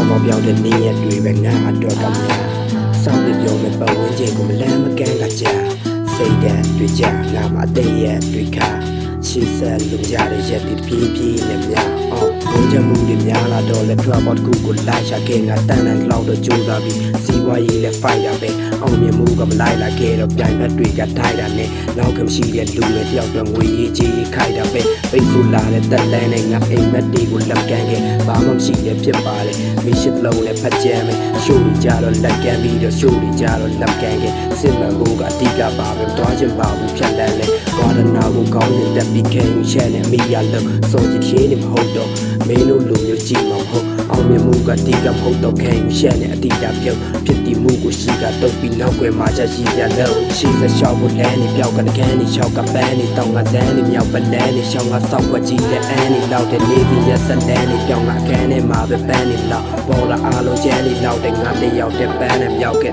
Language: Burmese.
မောပြောင်းတဲ့နေရတွေပဲငါအတွက်ကများစောင့်ပြပြောမဲ့ပတ်ဝန်းကျင်ကိုမလန်းမကန်းကကြာစိတ်ဓာတ်တွေကြငါမအသေးရတွေခါရှေ့ဆက်လူကြတဲ့ရက်တွေပြေးပြေးနဲ့များအော်ဘုံချမှုတွေများလာတော့လက်ထွက်ပေါ်တစ်ခုကိုလိုက်ရှာခဲ့ငါတန်တန်လောက်တော့ကြိုးစားပြီးစီးပွားရေးနဲ့ဖိုက်တာပဲအောင်မြင်မှုကမလိုက်လာခဲ့တော့ပြိုင်ဘက်တွေကထိုက်တာနဲ့နောက်ကမရှိတဲ့လူတွေတယောက်တော့ငွေရေးကြီးခိုက်တာပဲပိတ်ဆို့လာတဲ့တက်တန်းနဲ့ငါအိမ်မက်တွေကိုလက်ကမ်းခဲ့ဘာမှမရှိတဲ့ဖြစ်ပါလေမိရှိတလုံးနဲ့ဖတ်ကြမ်းမယ်ရှိုးကြတော့လက်ကမ်းပြီးတော့ရှိုးကြတော့လက်ကမ်းခဲ့စစ်မှန်ဖို့ကအတိကပါပဲတွားချင်ပါဘူးဖြတ်လန်းလဲဝါဒနာကိုကောင်းနေတဲ့ပြီးခဲရှဲနဲ့အမိရလို့စောချစ်သေးနေမဟုတ်တော့မင်းတို့လူမျိုးကြည့်မှာမဟုတ်အောင်မြင်မှုကတိကမဟုတ်တော့ခဲရှဲနဲ့အတိကပြုတ်ဖြစ်တည်မှုကိုရှိကတော့ပြီးနောက်ွယ်မှာချက်ရှိရလို့ရှိစရှောက်ကိုလဲနေပြောက်ကကန်းနေချောက်ကပန်းနေတောင်းကတန်းနေမြောက်ပလန်းနေရှောင်းကစောက်ွက်ကြည့်တဲ့အန်းနေလောက်တဲ့နေပြီးရက်ဆက်တန်းနေပြောင်းကအခန်းထဲမှာပဲပန်းနေလောက်ပေါ်လာအားလုံးကျန်းနေလောက်တဲ့ငါတယောက်တဲ့ပန်းနဲ့မြောက်က